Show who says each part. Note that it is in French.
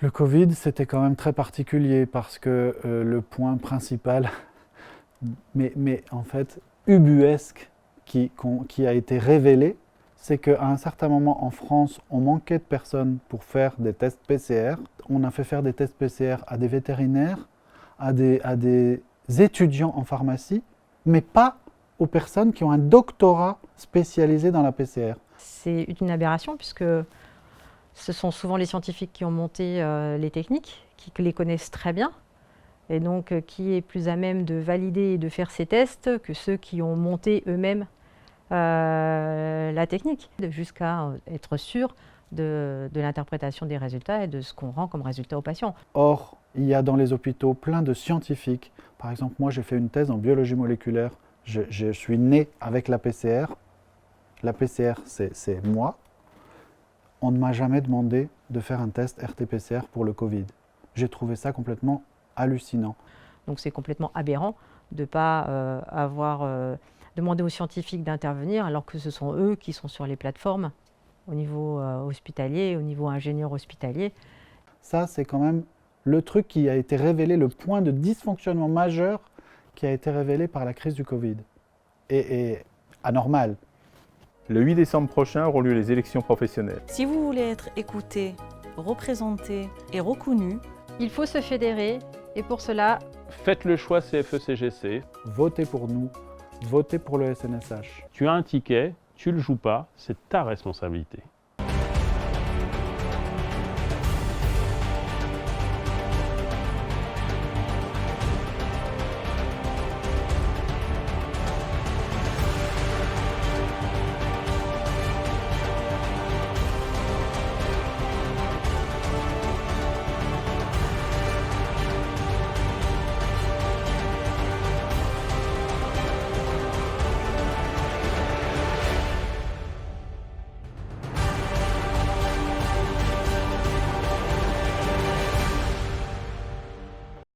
Speaker 1: Le Covid, c'était quand même très particulier parce que le point principal, mais en fait ubuesque, qui a été révélé, c'est qu'à un certain moment en France, on manquait de personnes pour faire des tests PCR. On a fait faire des tests PCR à des vétérinaires, à des étudiants en pharmacie, mais pas aux personnes qui ont un doctorat spécialisé dans la PCR.
Speaker 2: C'est une aberration puisque ce sont souvent les scientifiques qui ont monté les techniques, qui les connaissent très bien, et donc qui est plus à même de valider et de faire ces tests que ceux qui ont monté eux-mêmes la technique, jusqu'à être sûr de l'interprétation des résultats et de ce qu'on rend comme résultat aux patients.
Speaker 1: Or, il y a dans les hôpitaux plein de scientifiques. Par exemple, moi j'ai fait une thèse en biologie moléculaire. Je suis né avec la PCR. La PCR, c'est moi. On ne m'a jamais demandé de faire un test RT-PCR pour le Covid. J'ai trouvé ça complètement hallucinant.
Speaker 2: Donc c'est complètement aberrant de ne pas avoir demandé aux scientifiques d'intervenir alors que ce sont eux qui sont sur les plateformes au niveau hospitalier, au niveau ingénieur hospitalier.
Speaker 1: Ça, c'est quand même le truc qui a été révélé, le point de dysfonctionnement majeur qui a été révélé par la crise du Covid. Et anormal.
Speaker 3: Le 8 décembre prochain auront lieu les élections professionnelles.
Speaker 4: Si vous voulez être écouté, représenté et reconnu,
Speaker 2: il faut se fédérer et pour cela,
Speaker 3: Faites le choix CFE-CGC.
Speaker 1: Votez pour nous, votez pour le SNSH.
Speaker 5: Tu as un ticket, tu ne le joues pas, c'est ta responsabilité.